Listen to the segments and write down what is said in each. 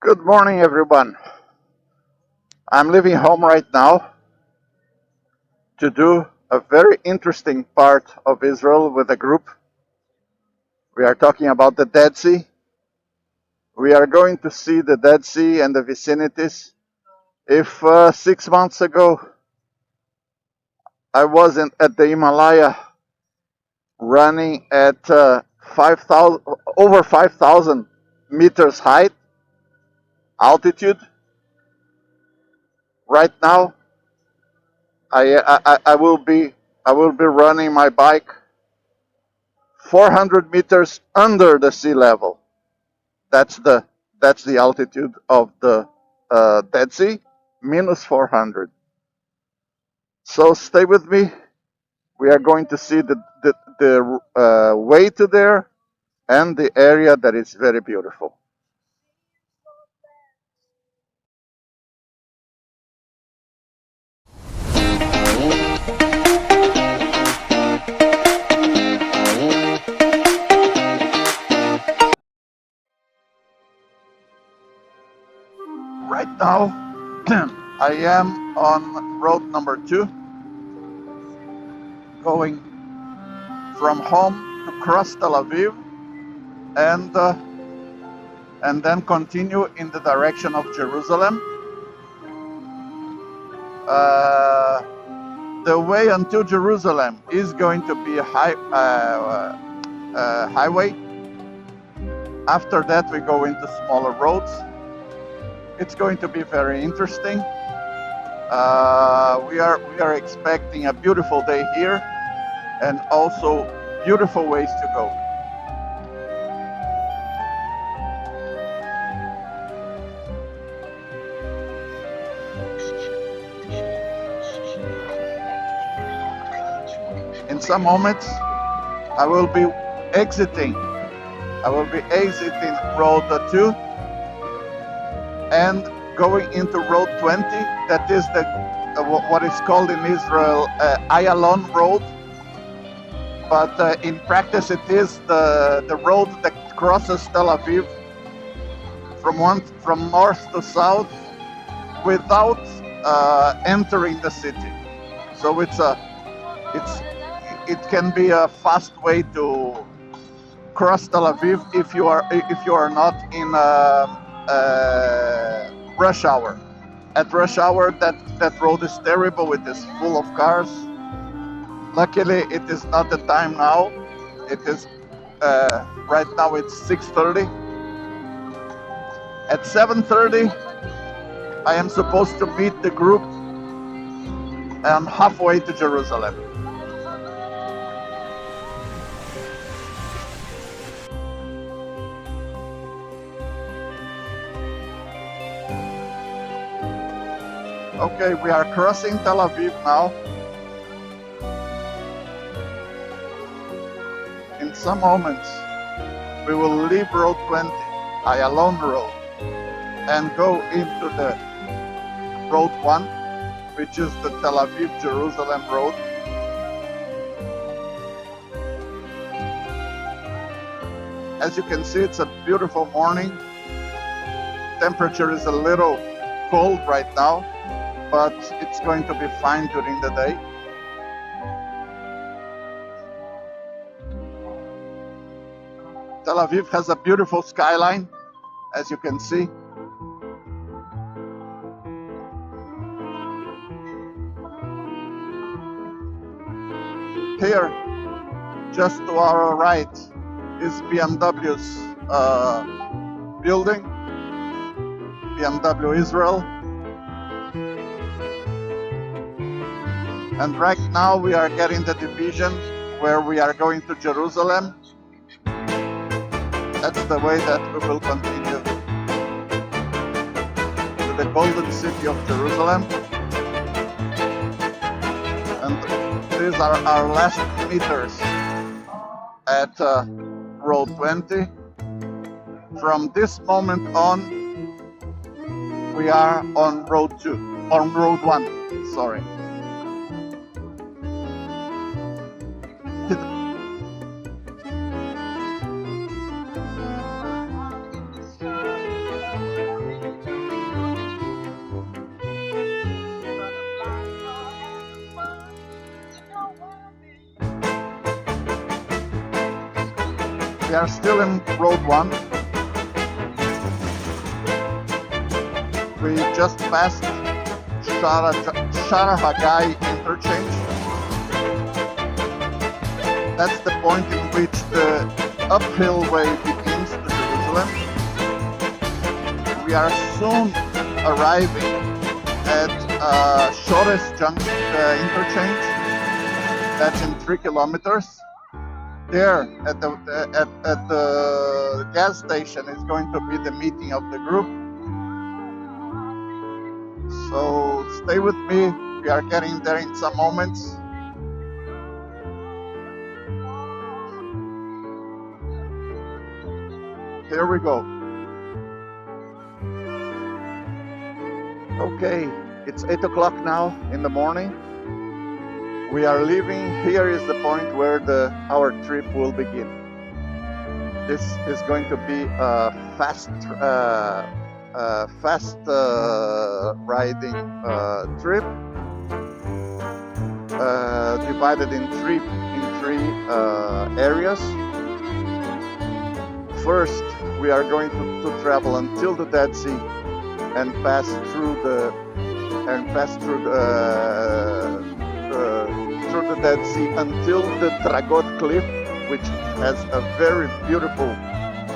Good morning, everyone. I'm leaving home right now to do a very interesting part of Israel with a group. We are talking about the Dead Sea. We are going to see the Dead Sea and the vicinities. If 6 months ago I wasn't at the Himalaya running at 5,000 over 5,000 meters height altitude, right now I will be running my bike 400 meters under the sea level. That's the altitude of the Dead Sea, minus 400. So stay with me. We are going to see the way to there and the area that is very beautiful. Right now, I am on road number 2, going from home to cross Tel Aviv and then continue in the direction of Jerusalem. Uh, the way until Jerusalem is going to be a highway. After that, we go into smaller roads. It's going to be very interesting. We are expecting a beautiful day here, and also beautiful ways to go. In some moments, I will be exiting. Road 2 and going into Road 20. That is what is called in Israel Ayalon Road, but in practice it is the road that crosses Tel Aviv from north to south without entering the city. So it can be a fast way to cross Tel Aviv if you are not in rush hour. At rush hour, that road is terrible. It is full of cars. Luckily, it is not the time now. It is right now. It's 6:30. At 7:30, I am supposed to meet the group. I'm halfway to Jerusalem. Okay, we are crossing Tel Aviv now. In some moments, we will leave Road 20, Ayalon Road, and go into the Road 1, which is the Tel Aviv-Jerusalem Road. As you can see, it's a beautiful morning. Temperature is a little cold right now, but it's going to be fine during the day. Tel Aviv has a beautiful skyline, as you can see. Here, just to our right, is BMW's building, BMW Israel. And right now we are getting the division where we are going to Jerusalem. That's the way that we will continue to the golden city of Jerusalem. And these are our last meters at Road 20. From this moment on, we are on Road 1, sorry. We are still in Road 1. We just passed Shara Hagai interchange. That's the point in which the uphill way begins to Jerusalem. We are soon arriving at Shores Junction interchange. That's in 3 kilometers. There at the gas station is going to be the meeting of the group. So stay with me. We are getting there in some moments. Here we go. Okay, it's 8 o'clock now in the morning. We are leaving. Here is the point where our trip will begin. This is going to be a fast riding trip, divided in three areas. First, we are going to travel until the Dead Sea and pass through the Dead Sea until the Dragot Cliff, which has a very beautiful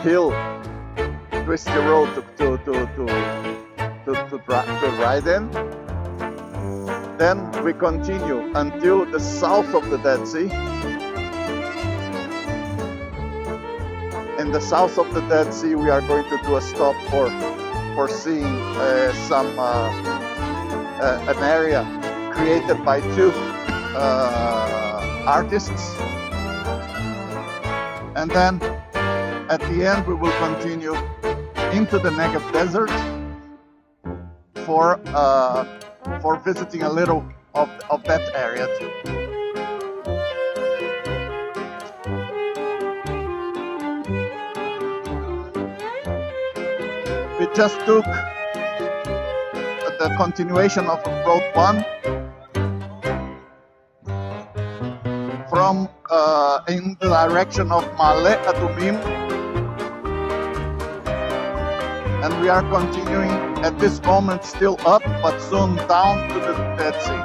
hill, twisty road to ride in. Then we continue until the south of the Dead Sea. In the south of the Dead Sea, we are going to do a stop for seeing an area created by two artists. And then at the end, we will continue into the Negev Desert for visiting a little of that area too. We just took the continuation of Road 1 from in the direction of Ma'ale Adumim, and we are continuing at this moment still up, but soon down to the Dead Sea.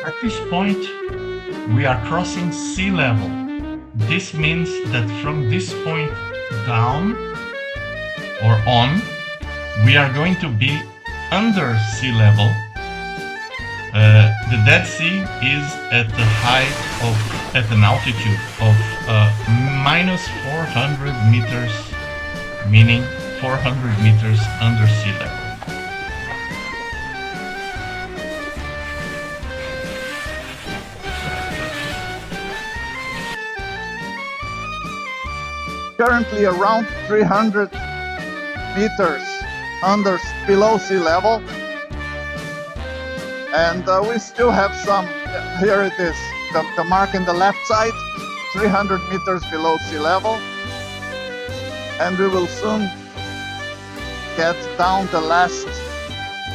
At this point, we are crossing sea level. This means that from this point down or on, we are going to be under sea level. The Dead Sea is at an altitude of minus 400 meters, meaning 400 meters under sea level. Currently around 300 meters below sea level, and we still have some here it is, the mark in the left side, 300 meters below sea level. And we will soon get down the last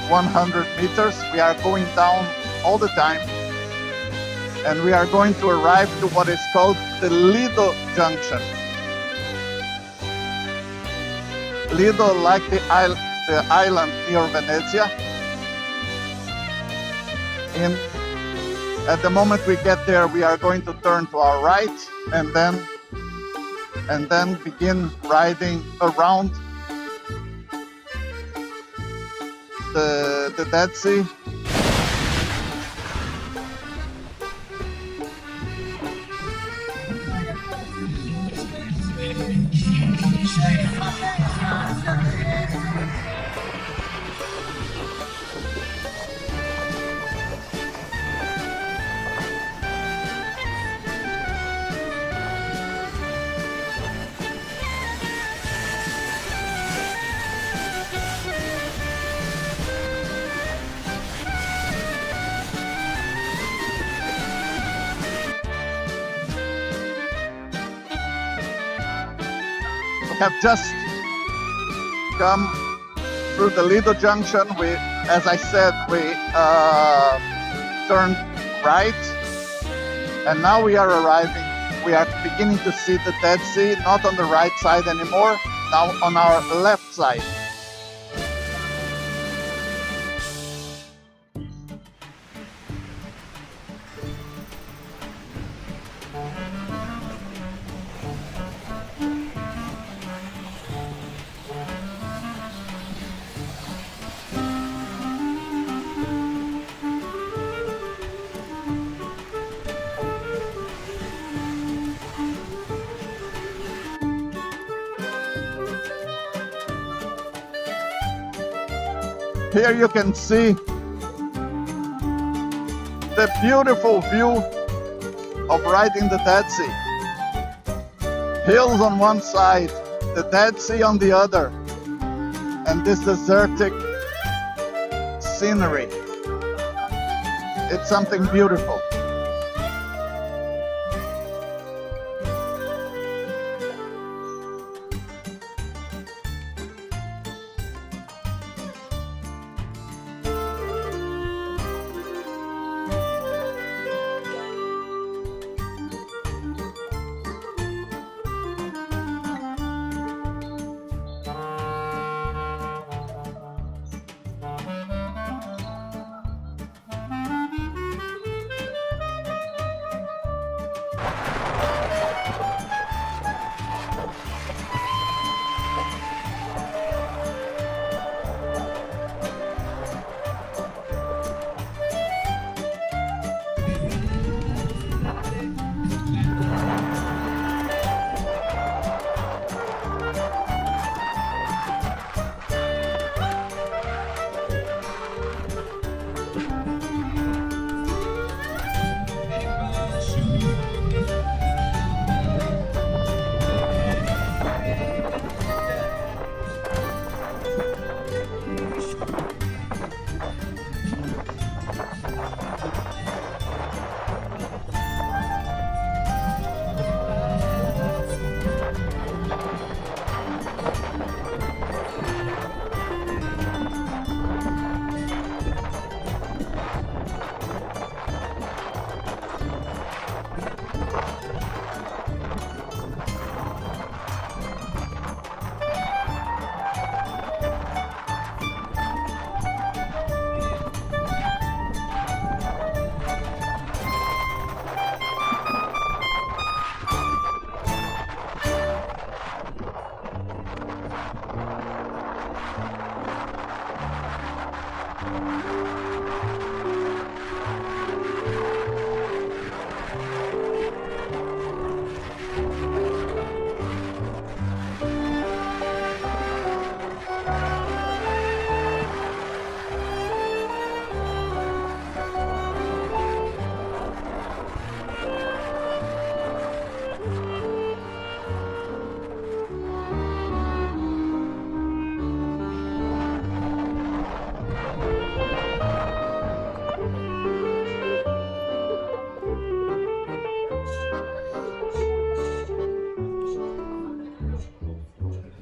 100 meters. We are going down all the time. And we are going to arrive to what is called the Lido Junction. Lido, like the island near Venezia. At the moment we get there, we are going to turn to our right and then begin riding around the Dead Sea. Have just come through the Lido Junction. As I said, we turned right, and now we are arriving. We are beginning to see the Dead Sea, not on the right side anymore, now on our left side. Here you can see the beautiful view of riding the Dead Sea. Hills on one side, the Dead Sea on the other, and this desertic scenery. It's something beautiful.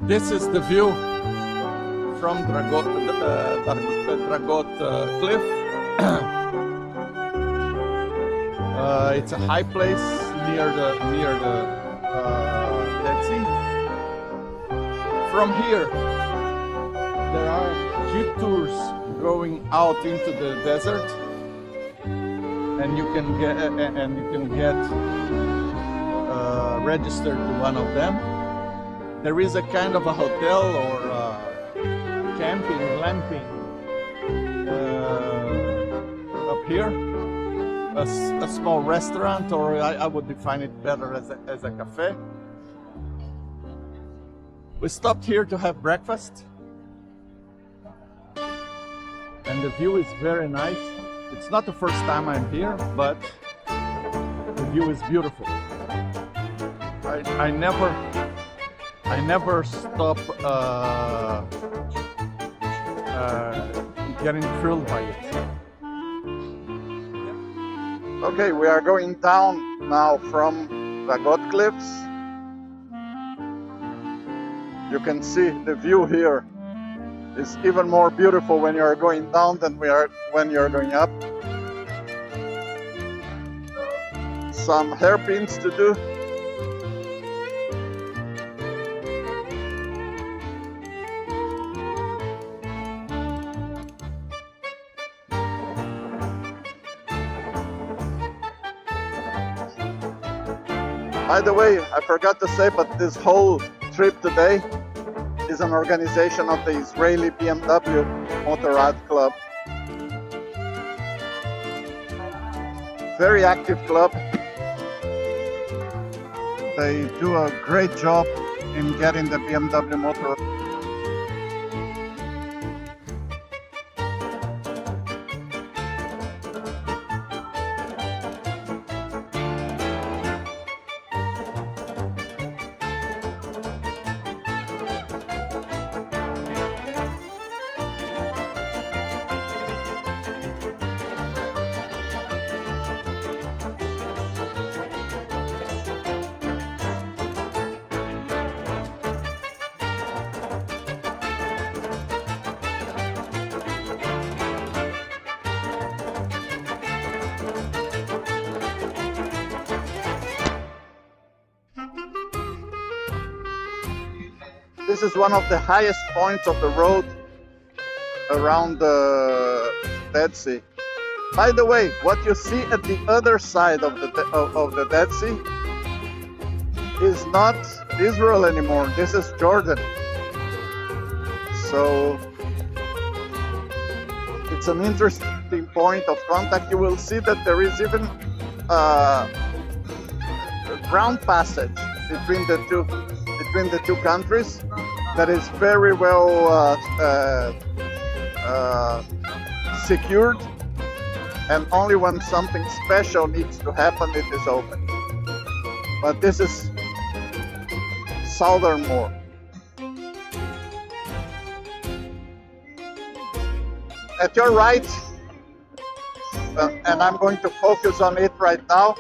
This is the view from Dragot Cliff. It's a high place near the Dead Sea. From here, there are jeep tours going out into the desert, and you can get registered to one of them. There is a kind of a hotel or camping, glamping up here. A small restaurant, or I would define it better as a cafe. We stopped here to have breakfast, and the view is very nice. It's not the first time I'm here, but the view is beautiful. I never stop getting thrilled by it. Okay, we are going down now from Dragot Cliffs. You can see the view here is even more beautiful when you are going down than when you are going up. Some hairpins to do. By the way, I forgot to say, but this whole trip today is an organization of the Israeli BMW Motorrad Club. Very active club. They do a great job in getting the BMW motor. This is one of the highest points of the road around the Dead Sea. By the way, what you see at the other side of the Dead Sea is not Israel anymore. This is Jordan. So it's an interesting point of contact. You will see that there is even a ground passage between the two countries that is very well secured, and only when something special needs to happen it is open. But this is southernmost. At your right, and I'm going to focus on it right now,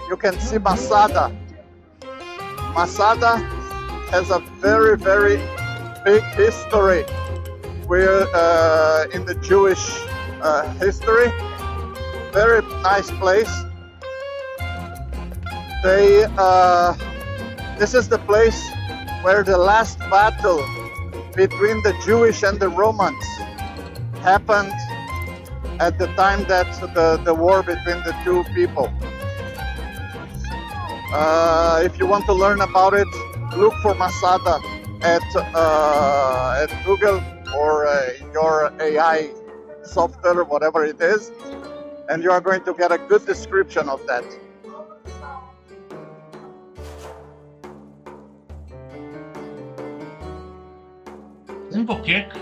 you can see Masada. Masada has a very, very big history in the Jewish history. Very nice place. This is the place where the last battle between the Jewish and the Romans happened at the time that the war between the two people. If you want to learn about it, look for Masada at Google or your AI software, whatever it is, and you are going to get a good description of that. Zimbokek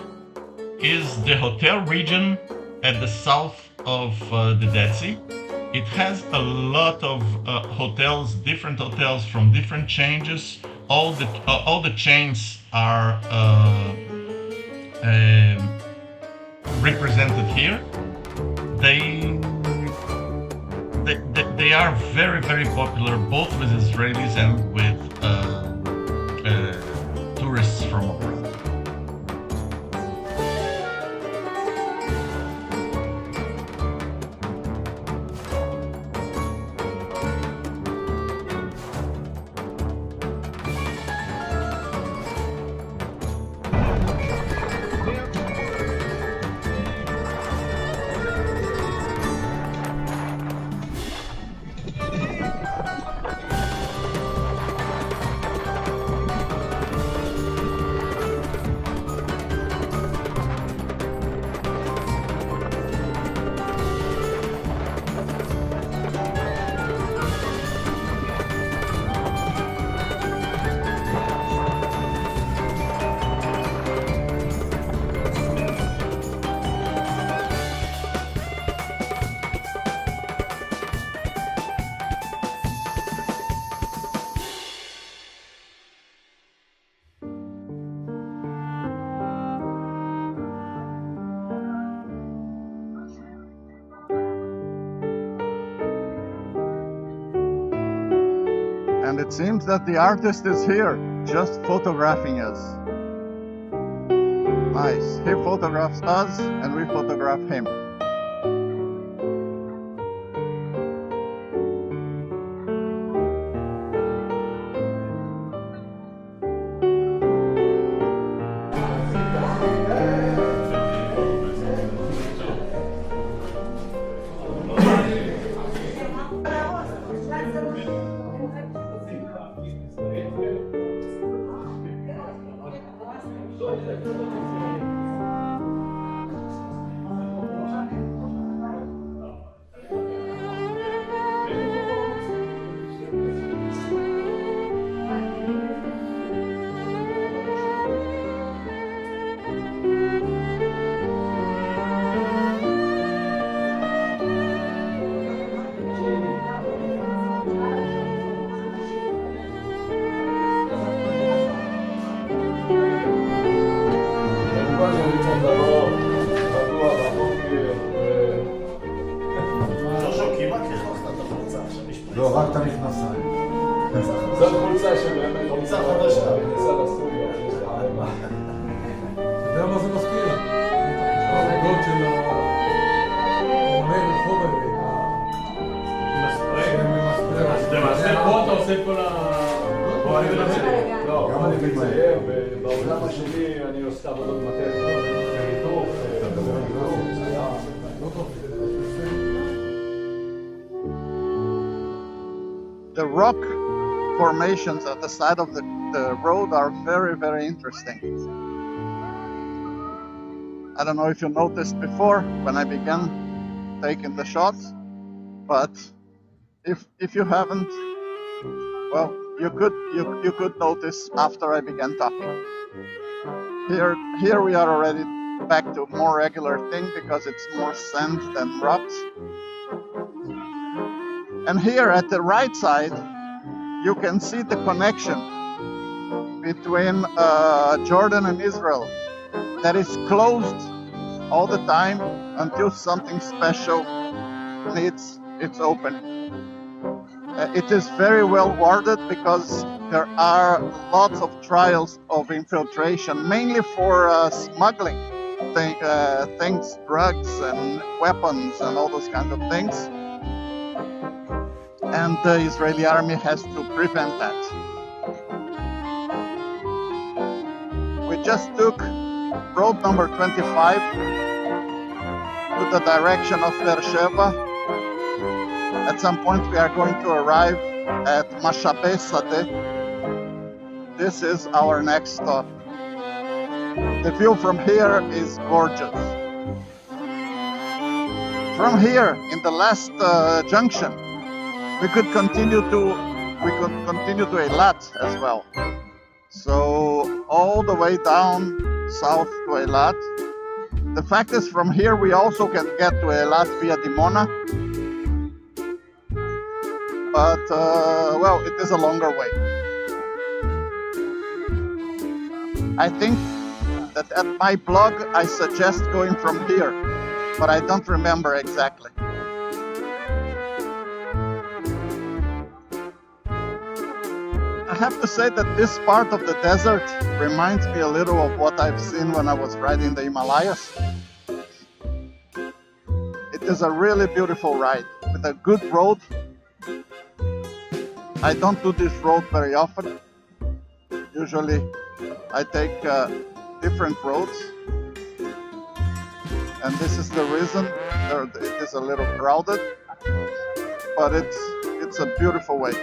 is the hotel region at the south of the Dead Sea. It has a lot of hotels, different hotels from different chains. All the chains are represented here. They are very, very popular both with Israelis and with tourists from abroad. And it seems that the artist is here, just photographing us. Nice. He photographs us and we photograph him. לא, רק את המכנסיים. זאת חולצה שבאמת חולצה חדשה, בכניסה לסטודיו, יש לה הרבה. אתה יודע מה זה מזכיר? העבודות של האומני רחוב האלה. למעשה פה אתה עושה את כל ה... לא, גם אני מצייר, ובעולם השני אני עושה עבודות מטה. בריתוך, The rock formations at the side of the road are very, very interesting. I don't know if you noticed before when I began taking the shots, but if you haven't, well, you could notice after I began talking. Here we are already back to a more regular thing because it's more sand than rocks. And here at the right side, you can see the connection between Jordan and Israel that is closed all the time until something special needs its opening. It is very well warded because there are lots of trials of infiltration, mainly for smuggling things, drugs and weapons and all those kinds of things. And the Israeli army has to prevent that. We just took road number 25 to the direction of Beersheba. At some point we are going to arrive at Mashabe Sadeh. This is our next stop. The view from here is gorgeous. From here, in the last junction, we could continue to Eilat as well. So all the way down south to Eilat. The fact is, from here we also can get to Eilat via Dimona, but well, it is a longer way. I think that at my blog I suggest going from here, but I don't remember exactly. have to say that this part of the desert reminds me a little of what I've seen when I was riding the Himalayas. It is a really beautiful ride with a good road. I don't do this road very often. Usually I take different roads, and this is the reason. It is a little crowded, but it's a beautiful way.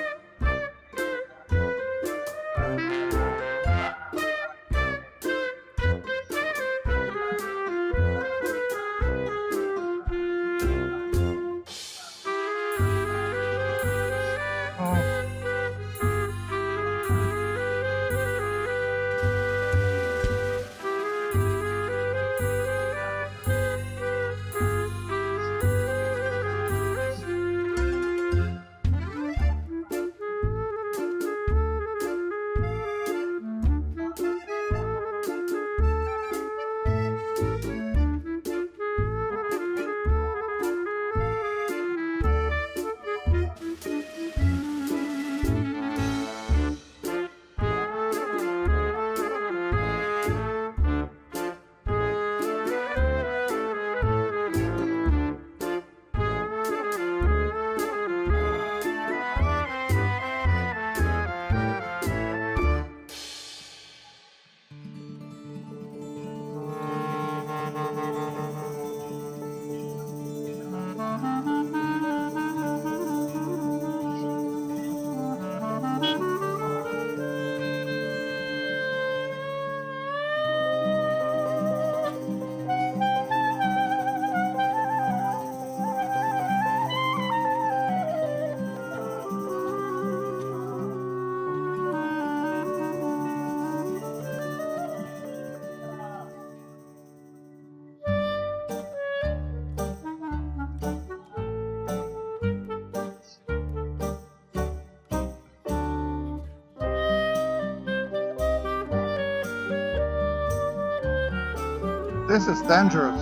This is dangerous.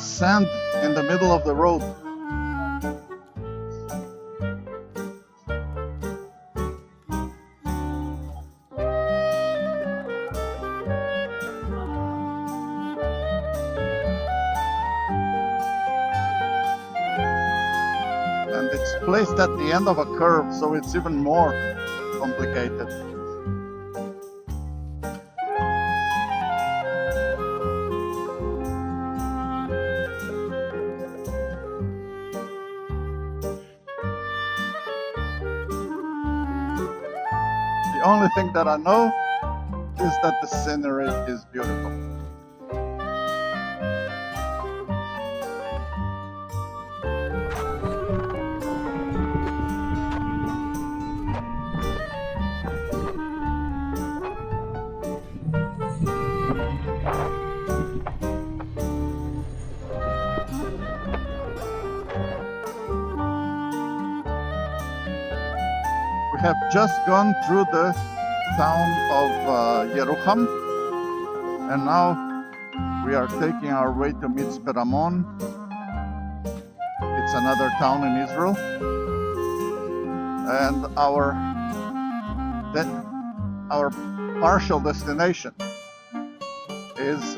Sand in the middle of the road. And it's placed at the end of a curve, so it's even more complicated. The only thing that I know is that the scenery is beautiful. We have just gone through the town of Yerucham, and now we are taking our way to Mitzpe Ramon. It's another town in Israel, and our partial destination is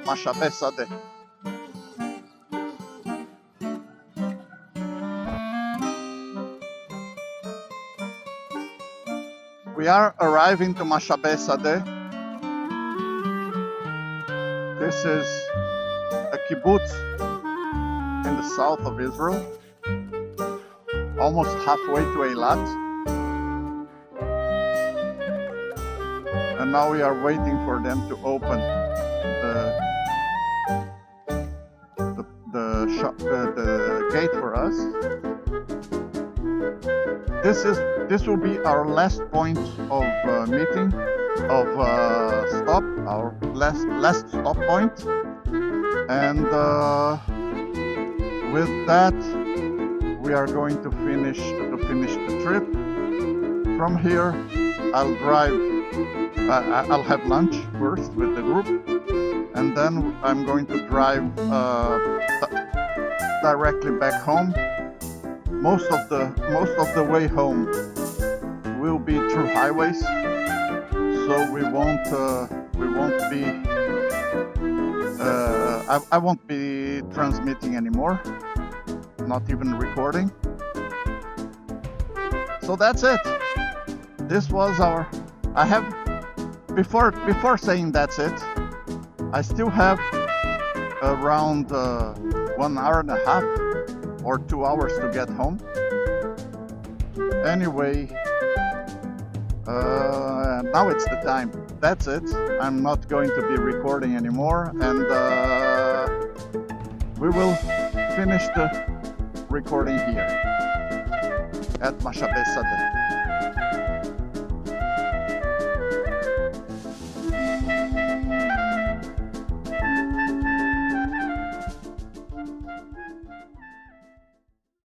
Mashabe Sadeh. We are arriving to Mashabe Sadeh. This is a kibbutz in the south of Israel, almost halfway to Eilat. And now we are waiting for them to open the gate for us. This will be our last point of meeting, of stop, our last stop point, and with that we are going to finish the trip. From here, I'll drive. I'll have lunch first with the group, and then I'm going to drive directly back home. Most of the way home will be through highways, so we won't be. I won't be transmitting anymore, not even recording. So that's it. This was our. I have before saying that's it. I still have around 1 hour and a half or 2 hours to get home. Anyway, now it's the time. That's it. I'm not going to be recording anymore, and we will finish the recording here at Mashabe Sadeh.